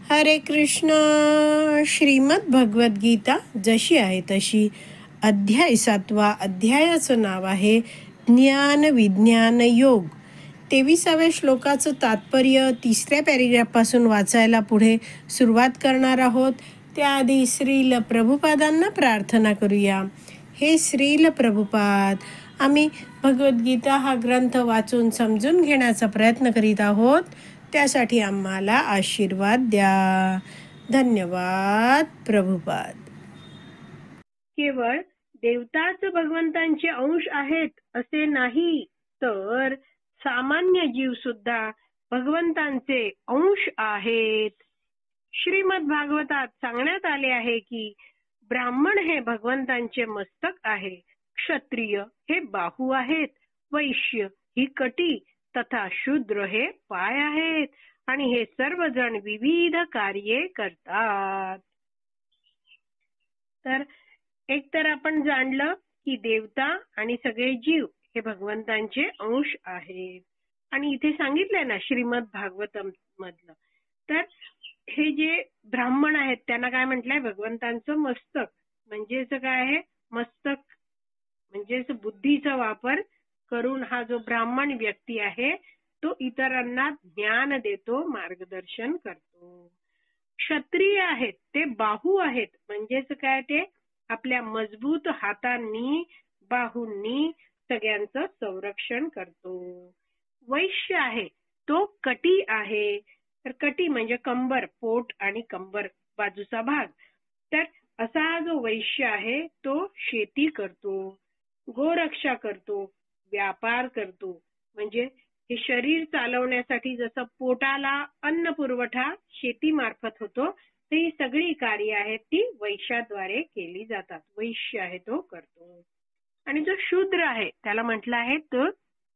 हरे कृष्ण. श्रीमद भगवद गीता जशी आहे तशी, अध्याय 7. अध्यायाचं नाव आहे ज्ञान विज्ञान योग. 23व्या श्लोकाचं तात्पर्य 3ऱ्या पॅरेग्राफपासून वाचायला पुढे सुरुवात करणार आहोत. त्याआधी श्रील प्रभुपादांना प्रार्थना करूया. हे श्रील प्रभुपाद, आम्ही भगवद्गीता हा ग्रंथ वाचून समजून घेण्याचा प्रयत्न करीत आहोत. त्यासाठी आम्हाला आशीर्वाद द्या. धन्यवाद प्रभुपाद. केवळ देवताच भगवंतांचे अंश आहेत असे नाही, तर सामान्य जीव सुद्धा भगवंतांचे अंश आहेत. श्रीमद भागवतात सांगण्यात आले आहे की ब्राह्मण हे भगवंतांचे मस्तक आहे, क्षत्रिय हे बाहू आहेत, वैश्य ही कटी तथा शूद्र हे पाय आहेत, आणि हे सर्वजण विविध कार्ये करतात. तर एकतर आपण जाणलं की देवता आणि सगळे जीव हे भगवंतांचे अंश आहेत. आणि इथे सांगितलंय ना श्रीमद भागवतम मधलं, तर हे जे ब्राह्मण आहेत त्यांना काय म्हटलंय, भगवंतांचं मस्तक. म्हणजेच काय आहे, मस्तक म्हणजेच बुद्धीचा वापर करून हा जो ब्राह्मण व्यक्ती आहे तो इतरांना ज्ञान देतो, मार्गदर्शन करतो. क्षत्रिय आहेत ते बाहू आहेत, म्हणजेच काय, ते आपल्या मजबूत हातांनी बाहूंनी सगळ्यांचं संरक्षण करतो. वैश्य आहे तो कटी आहे, तर कटी म्हणजे कंबर, पोट आणि कंबर बाजूचा भाग. तर असा हा जो वैश्य आहे तो शेती करतो, गोरक्षा करतो, व्यापार करतो. म्हणजे हे शरीर चालवण्यासाठी जसं पोटाला अन्न पुरवठा शेतीमार्फत होतो, तर ही सगळी कार्य आहेत ती वैश्याद्वारे केली जातात. वैश्य आहे तो करतो. आणि जो शूद्र आहे त्याला म्हटलं आहे तो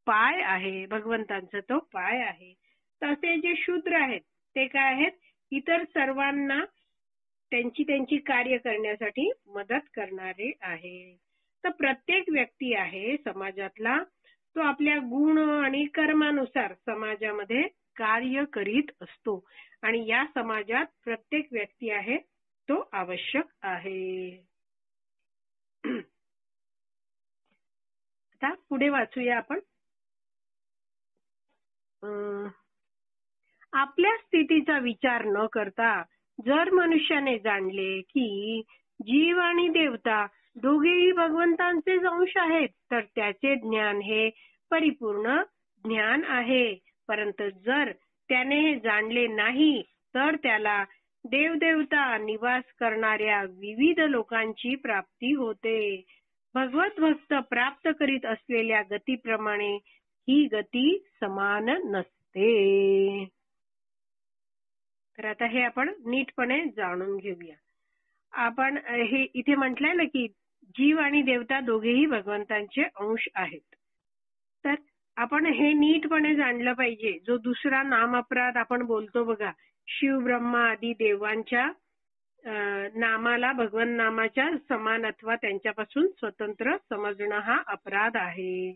पाय आहे, भगवंतांचा तो पाय आहे. तसे जे शूद्र आहेत ते काय आहेत, इतर सर्वांना त्यांची त्यांची कार्य करण्यासाठी मदत करणारे आहे. तर प्रत्येक व्यक्ती आहे समाजातला, तो आपल्या गुण आणि कर्मानुसार समाजामध्ये कार्य करीत असतो, आणि या समाजात प्रत्येक व्यक्ती आहे तो आवश्यक आहे. आता पुढे वाचूया आपण. आपल्या स्थितीचा विचार न करता जर मनुष्याने जाणले की जीव आणि देवता दोघेही भगवंतांचेच अंश आहेत, तर त्याचे ज्ञान हे परिपूर्ण ज्ञान आहे. परंतु जर त्याने हे जाणले नाही, तर त्याला देवदेवता निवास करणाऱ्या विविध लोकांची प्राप्ती होते. भगवत भक्त प्राप्त करीत असलेल्या गतीप्रमाणे ही गती समान नसते. तर आता हे आपण नीटपणे जाणून घेऊया. आपण हे इथे म्हटलंय ना की जीव आणि देवता दोघेही भगवंतांचे अंश आहेत. तर आपण हे नीटपणे जाणलं पाहिजे. जो दुसरा नाम अपराध आपण बोलतो बघा, शिव ब्रह्मा आदी देवांच्या नामाला भगवन नामाच्या समान अथवा त्यांच्यापासून स्वतंत्र समजणं हा अपराध आहे.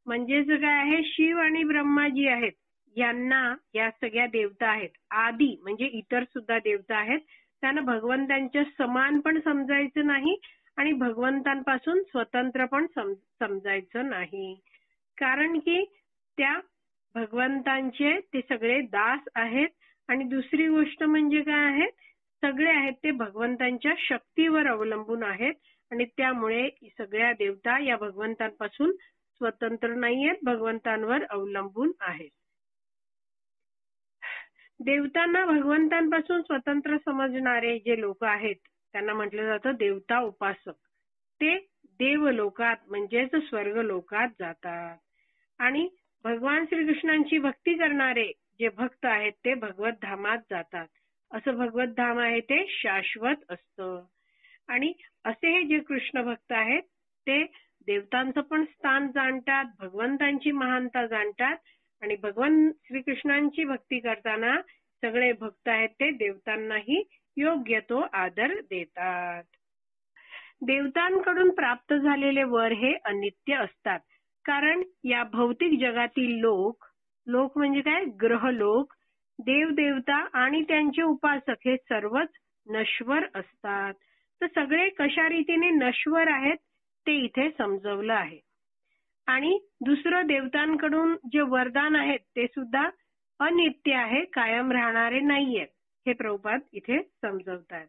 म्हणजेच काय आहे, शिव आणि ब्रह्मा जी आहेत यांना या सगळ्या देवता आहेत, आदी म्हणजे इतर सुद्धा देवता आहेत, त्यांना भगवंतांच्या समान पण समजायचं नाही आणि भगवंतांपासून स्वतंत्र पण समजायचं नाही. कारण की त्या भगवंतांचे ते सगळे दास आहेत. आणि दुसरी गोष्ट म्हणजे काय आहे, सगळे आहेत ते भगवंतांच्या शक्तीवर अवलंबून आहेत, आणि त्यामुळे सगळ्या देवता या भगवंतांपासून स्वतंत्र नाहीयेत, भगवंतांवर अवलंबून आहेत. देवतांना भगवंतांपासून स्वतंत्र समजणारे जे लोक आहेत त्यांना म्हटलं जातं देवता उपासक. ते देवलोकात म्हणजेच स्वर्ग लोकात जातात. आणि भगवान श्रीकृष्णांची भक्ती करणारे जे भक्त आहेत ते भगवत धामात जातात. असं भगवत धाम आहे ते शाश्वत असतं. आणि असे हे जे कृष्ण भक्त आहेत ते देवतांचं पण स्थान जाणतात, भगवंतांची महानता जाणतात, आणि भगवान श्रीकृष्णांची भक्ती करताना सगळे भक्त आहेत ते देवतांनाही योग्य तो आदर देतात. देवतांकडून प्राप्त झालेले वर हे अनित्य असतात. कारण या भौतिक जगातील लोक म्हणजे काय, ग्रह लोक, देव देवता आणि त्यांचे उपासक हे सर्वच नश्वर असतात. तर सगळे कशा रीतीने नश्वर आहेत ते इथे समजवलं आहे. आणि दुसरं देवतांकडून जे वरदान आहेत ते सुद्धा अनित्य आहे, कायम राहणारे नाहीयेत, हे प्रभुपाद इथे समजवतात.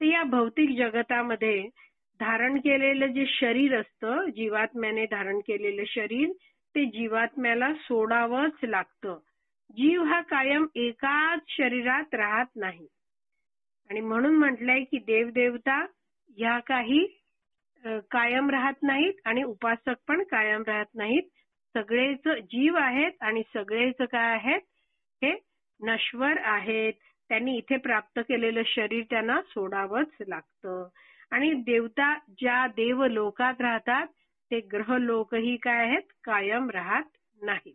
तर या भौतिक जगतामध्ये धारण केलेलं जे शरीर असतं, जीवात्म्याने धारण केलेलं शरीर, ते जीवात्म्याला सोडावंच लागतं. जीव हा कायम एकाच शरीरात राहत नाही. आणि म्हणून म्हटलंय की देवदेवता ह्या काही कायम राहत नाहीत आणि उपासक पण कायम राहत नाहीत. सगळेच जीव आहेत आणि सगळेच काय आहेत, हे नश्वर आहेत. त्यांनी इथे प्राप्त केलेलं शरीर त्यांना सोडावंच लागतं. आणि देवता ज्या देव लोकात राहतात ते ग्रह लोकही काय आहेत, कायम राहत नाहीत.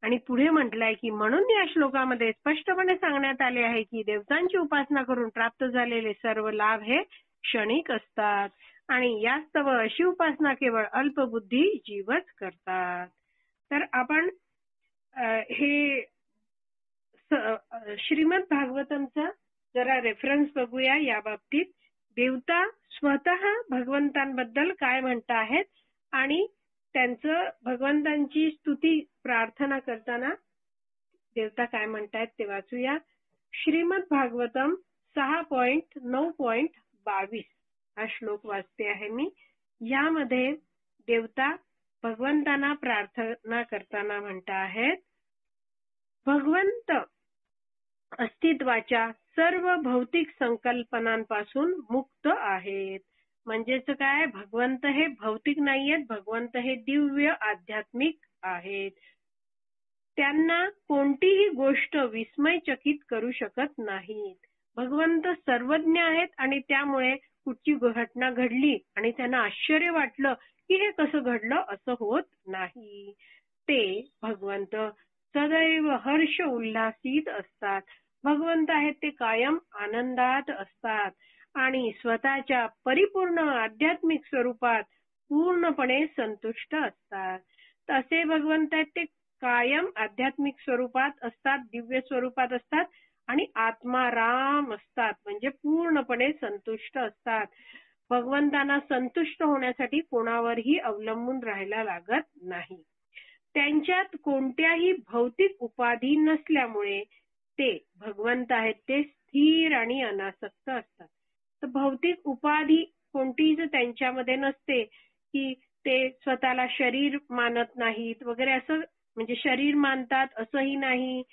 आणि पुढे म्हटलंय की म्हणून या श्लोकामध्ये स्पष्टपणे सांगण्यात आले आहे की देवतांची उपासना करून प्राप्त झालेले सर्व लाभ हे क्षणिक असतात आणि यास्तव अशी उपासना केवळ अल्पबुद्धी जीवच करतात. तर आपण हे श्रीमद भागवतमचा जरा रेफरन्स बघूया या बाबतीत. देवता स्वतः भगवंतांबद्दल काय म्हणता आहेत आणि त्यांचं भगवंतांची स्तुती प्रार्थना करताना देवता काय म्हणतायत ते वाचूया. श्रीमद भागवतम 6.9.22 हा श्लोक वाचते आहे मी. यामध्ये देवता भगवंतांना प्रार्थना करताना म्हणता आहेत, भगवंत अस्तित्वाच्या सर्व भौतिक संकल्पनांपासून मुक्त आहेत. म्हणजेच काय, भगवंत हे भौतिक नाहीयेत, भगवंत हे दिव्य आध्यात्मिक आहेत. त्यांना कोणतीही गोष्ट विस्मयचकित करू शकत नाहीत. भगवंत सर्वज्ञ आहेत आणि त्यामुळे कुठची घटना घडली आणि त्यांना आश्चर्य वाटलं की हे कसं घडलं असं होत नाही. ते भगवंत सदैव हर्ष उल्हासित असतात. भगवंत आहेत ते कायम आनंदात असतात आणि स्वतःच्या परिपूर्ण आध्यात्मिक स्वरूपात पूर्णपणे संतुष्ट असतात. तसे भगवंत आहेत ते कायम आध्यात्मिक स्वरूपात असतात, दिव्य स्वरूपात असतात आणि आत्माराम असतात, म्हणजे पूर्णपणे संतुष्ट असतात. भगवंतांना संतुष्ट होण्यासाठी कोणावरही अवलंबून राहायला लागत नाही. त्यांच्यात कोणत्याही भौतिक उपाधी नसल्यामुळे ते भगवंत आहेत ते स्थिर आणि अनासक्त असतात. तर भौतिक उपाधी कोणतीच त्यांच्यामध्ये नसते की ते स्वतःला शरीर मानत नाहीत वगैरे, असं म्हणजे शरीर मानतात असंही नाही.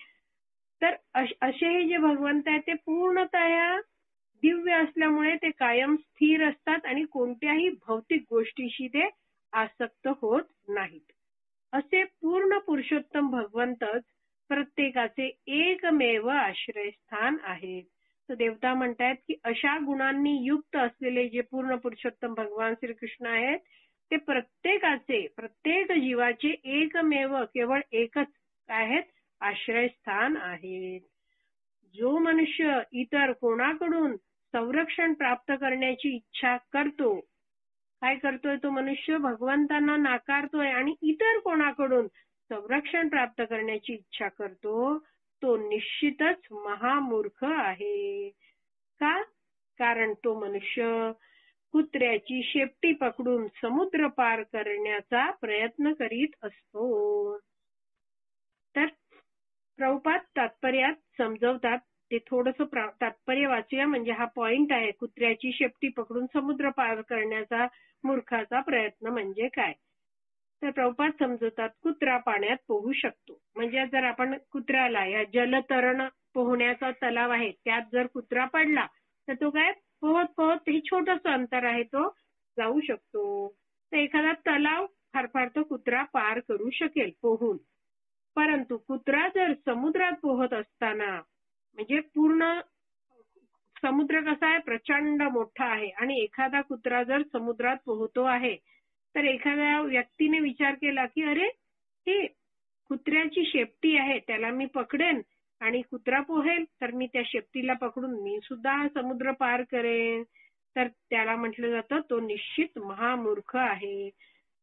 तर असे हे जे भगवंत आहेत ते पूर्णतः दिव्य असल्यामुळे ते कायम स्थिर असतात आणि कोणत्याही भौतिक गोष्टीशी ते आसक्त होत नाहीत. असे पूर्ण पुरुषोत्तम भगवंतच प्रत्येकाचे एकमेव आश्रयस्थान आहेत. तर देवता म्हणतायत की अशा गुणांनी युक्त असलेले जे पूर्ण पुरुषोत्तम भगवान श्रीकृष्ण आहेत ते प्रत्येकाचे, प्रत्येक जीवाचे एकमेव केवळ एकच काय आहेत, आश्रयस्थान आहेत. जो मनुष्य इतर कोणाकडून संरक्षण प्राप्त करण्याची इच्छा करतो, काय करतोय तो मनुष्य, भगवंतांना नाकारतोय आणि इतर कोणाकडून संरक्षण प्राप्त करण्याची इच्छा करतो, तो निश्चितच महामूर्ख आहे. का? कारण तो मनुष्य कुत्र्याची शेपटी पकडून समुद्र पार करण्याचा प्रयत्न करीत असतो. तर प्रभुपाद तात्पर्यात समजवतात, ते थोडंसं तात्पर्य वाचूया, म्हणजे हा पॉइंट आहे, कुत्र्याची शेपटी पकडून समुद्र पार करण्याचा मूर्खाचा प्रयत्न म्हणजे काय. तर प्रभुपाद समजवतात, कुत्रा पाण्यात पोहू शकतो. म्हणजे जर आपण कुत्र्याला, या जलतरण पोहण्याचा तलाव आहे त्यात जर कुत्रा पडला तर तो काय पोहत पोहत, हे छोटस अंतर आहे, तो जाऊ शकतो. तर एखादा तलाव फार फार तो कुत्रा पार करू शकेल पोहून. परंतु कुत्रा जर समुद्रात पोहत असताना, म्हणजे पूर्ण समुद्र कसा आहे, प्रचंड मोठा आहे आणि एखादा कुत्रा जर समुद्रात पोहतो आहे, तर एखाद्या व्यक्तीने विचार केला की अरे, हे कुत्र्याची शेपटी आहे, त्याला मी पकडेन आणि कुत्रा पोहेल, तर मी त्या शेपटीला पकडून मी सुद्धा हा समुद्र पार करेन. तर त्याला म्हटलं जातं तो निश्चित महामूर्ख आहे,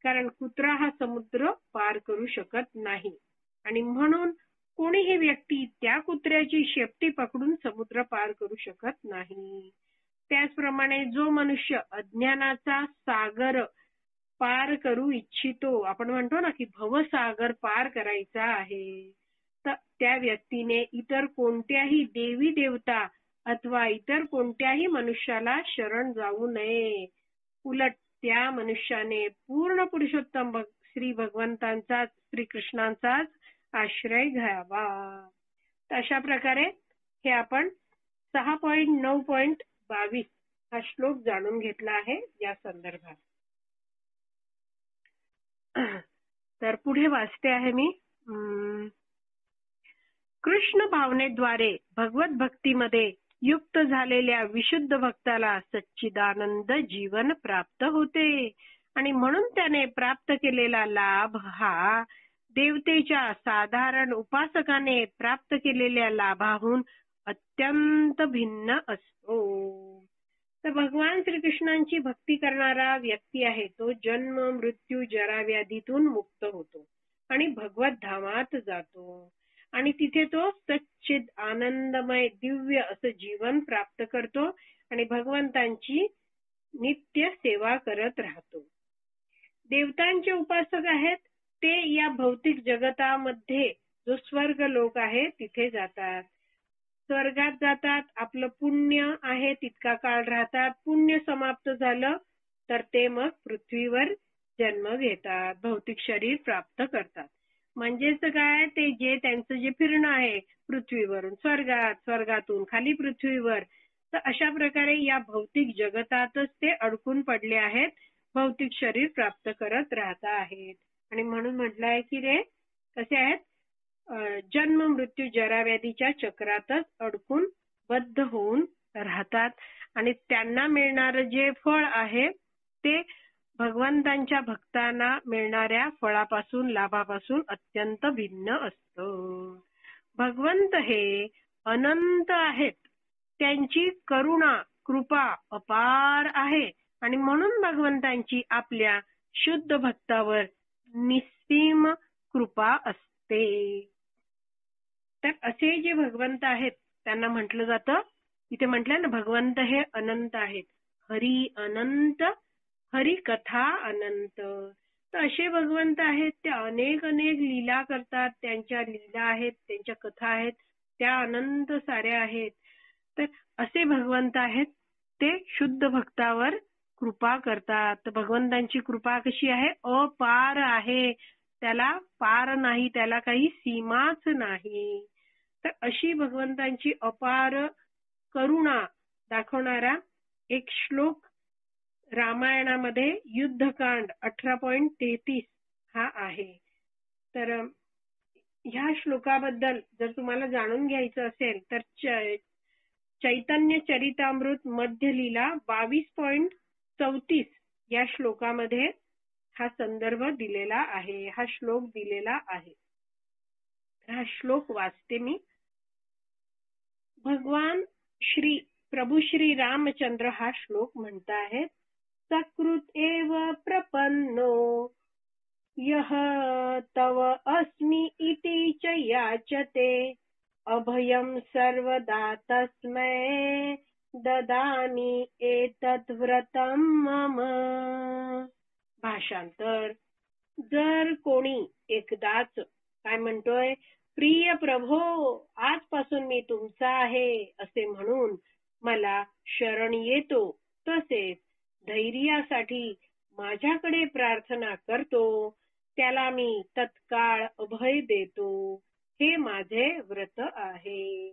कारण कुत्रा हा समुद्र पार करू शकत नाही. आणि म्हणून कोणीही व्यक्ती त्या कुत्र्याची शेपटी पकडून समुद्र पार करू शकत नाही. त्याचप्रमाणे जो मनुष्य अज्ञानाचा सागर पार करू इच्छितो, आपण म्हणतो ना की भवसागर पार करायचा आहे, तर त्या व्यक्तीने इतर कोणत्याही देवी देवता अथवा इतर कोणत्याही मनुष्याला शरण जाऊ नये. उलट त्या मनुष्याने पूर्ण पुरुषोत्तम श्री भगवंतांचाच, श्रीकृष्णांचाच आश्रय घ्यावा. अशा प्रकारे हे आपण 6.9.22 हा श्लोक जाणून घेतला आहे या संदर्भात. तर पुढे वाचते आहे मी. कृष्ण भावनेद्वारे भगवत भक्तीमध्ये युक्त झालेल्या विशुद्ध भक्ताला सच्चिदानंद जीवन प्राप्त होते आणि म्हणून त्याने प्राप्त केलेला लाभ हा देवतेच्या साधारण उपासकाने प्राप्त केलेल्या लाभाहून अत्यंत भिन्न असतो. तर भगवान श्रीकृष्णांची भक्ती करणारा व्यक्ती आहे तो जन्म मृत्यू जरा व्याधीतून मुक्त होतो आणि भगवत धामात जातो आणि तिथे तो सच्चिद आनंदमय दिव्य असं जीवन प्राप्त करतो आणि भगवंतांची नित्य सेवा करत राहतो. देवतांचे उपासक आहेत ते या भौतिक जगतामध्ये जो स्वर्ग लोक आहे तिथे जातात. स्वर्गात जातात, आपलं पुण्य आहे तितका काळ राहतात, पुण्य समाप्त झालं तर ते मग पृथ्वीवर जन्म घेतात, भौतिक शरीर प्राप्त करतात. म्हणजेच काय, ते जे त्यांचं जे फिरणं आहे पृथ्वीवरून स्वर्गात, स्वर्गातून खाली पृथ्वीवर, तर अशा प्रकारे या भौतिक जगतातच ते अडकून पडले आहेत, भौतिक शरीर प्राप्त करत राहत आहेत. आणि म्हणून म्हटलं आहे की रे कसे आहेत, जन्म मृत्यू जरा व्याधीच्या चक्रातच अडकून बद्ध होऊन राहतात आणि त्यांना मिळणारं जे फळ आहे ते भगवंतांच्या भक्तांना मिळणाऱ्या फळापासून, लाभापासून अत्यंत भिन्न असतं. भगवंत हे अनंत आहेत, त्यांची करुणा कृपा अपार आहे आणि म्हणून भगवंतांची आपल्या शुद्ध भक्तावर निस्सीम कृपा असते. तर असे जे भगवंत आहेत त्यांना म्हटलं जातं, इथे म्हटलं ना भगवंत हे अनंत आहेत, हरी अनंत, हरी कथा अनंत. तर असे भगवंत आहेत ते अनेक अनेक लीला करतात, त्यांच्या लीला आहेत, त्यांच्या कथा आहेत त्या अनंत साऱ्या आहेत. तर असे भगवंत आहेत ते शुद्ध भक्तावर कृपा करतात. तर भगवंतांची कृपा कशी आहे, अपार आहे, त्याला पार नाही, त्याला काही सीमाच नाही. तर अशी भगवंतांची अपार करुणा दाखवणारा एक श्लोक रामायणामध्ये युद्धकांड 18.33 हा आहे. तर ह्या श्लोकाबद्दल जर तुम्हाला जाणून घ्यायचं असेल तर चैतन्य चरितामृत मध्य लीला 22.34 या श्लोकामध्ये हा संदर्भ दिलेला आहे, हा श्लोक दिलेला आहे. हा श्लोक वाचते मी. भगवान श्री प्रभू श्री रामचंद्र हा श्लोक म्हणत आहेत, सकृत एव प्रपन्नो यः तव अस्मि इति च याचते अभयं सर्वदा तस्मै ददामि एतत् व्रतं मम. भाषांतर, जर कोणी एकदाच काय म्हणतोय, प्रिय प्रभो आजपासून मी तुमचा आहे असे म्हणून मला शरण येतो, तसेच धैर्यासाठी माझ्याकडे प्रार्थना करतो, त्याला मी तत्काळ अभय देतो, हे माझे व्रत आहे.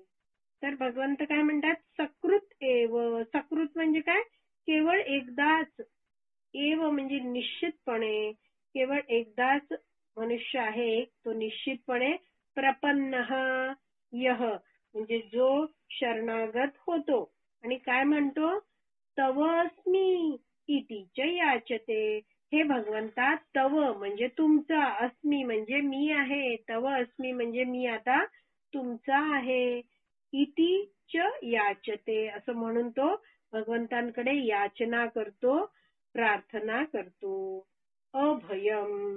तर भगवंत काय म्हणतात, सकृत एव. सकृत म्हणजे काय, केवळ एकदाच, एव म्हणजे निश्चितपणे, केवळ एकदाच मनुष्य आहे तो निश्चितपणे, प्रपन्नः यः म्हणजे जो शरणागत होतो आणि काय म्हणतो, तव अस्मि इति च याचते, हे भगवंता तव म्हणजे तुमचा, अस्मि म्हणजे मी आहे, तव अस्मि म्हणजे मी आता तुमचा आहे, इति च याचते असं म्हणून तो भगवंतांकडे याचना करतो, प्रार्थना करतो. अभयम,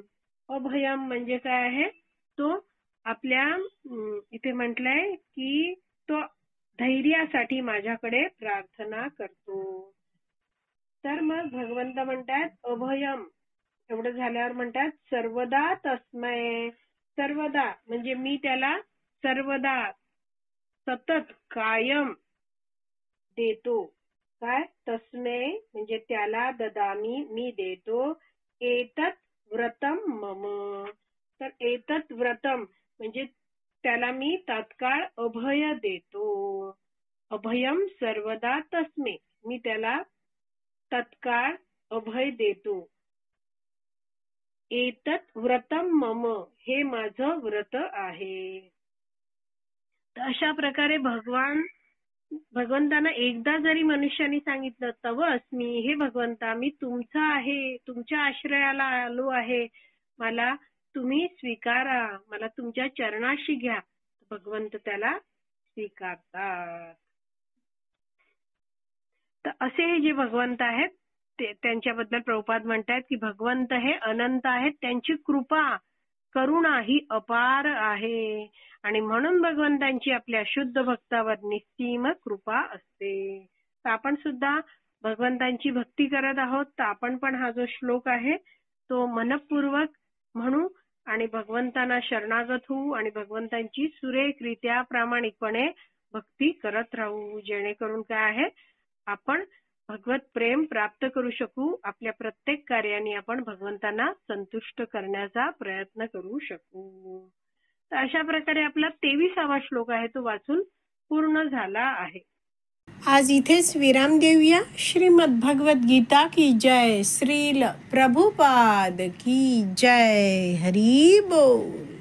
अभयम म्हणजे काय आहे, तो आपल्या इथे म्हटलंय की तो धैर्यासाठी माझ्याकडे प्रार्थना करतो. तर मग भगवंत म्हणतात अभयम. एवढं झाल्यावर म्हणतात सर्वदा तस्मै. सर्वदा म्हणजे मी त्याला सर्वदा सतत कायम देतो. काय? तस्मै म्हणजे त्याला ददामी मी देतो. एतत् व्रतम मम. तर एतत् व्रतम म्हणजे त्याला मी तात्काळ अभय देतो. अभयम सर्वदा तस्मै. मी त्याला तत्काळ अभय देतो. एतत् व्रतम मम हे माझं व्रत आहे. तर अशा प्रकारे भगवंतांना एकदा जरी मनुष्याने सांगितलं तव अस्मी, हे भगवंता मी तुमचा आहे, तुमच्या आश्रयाला आलो आहे, मला तुम्ही स्वीकारा, मला तुमच्या चरणाशी घ्या, भगवंत त्याला स्वीकारतात. तर असे हे जे भगवंत आहेत त्यांच्याबद्दल प्रभुपाद म्हणतात की भगवंत हे अनंत आहेत, त्यांची कृपा करुणा ही अपार आहे आणि म्हणून भगवंतांची आपल्या शुद्ध भक्तावर निस्सीम कृपा असते. तर आपण सुद्धा भगवंतांची भक्ती करत आहोत, तर आपण पण हा जो श्लोक आहे तो मनपूर्वक म्हणू आणि भगवंतांना शरणागत होऊ आणि भगवंतांची सुरेखरित्या प्रामाणिकपणे भक्ती करत राहू, जेणेकरून काय आहे आपण भगवत प्रेम प्राप्त करू शकू. आपल्या प्रत्येक कार्याने आपण भगवंतांना संतुष्ट करण्याचा प्रयत्न करू शकू. तर अशा प्रकारे आपला 23वा श्लोक आहे तो वाचून पूर्ण झाला आहे. आज इथेच विराम देऊया. श्रीमद भगवत गीता की जय. श्रील प्रभुपाद की जय. हरी बोल.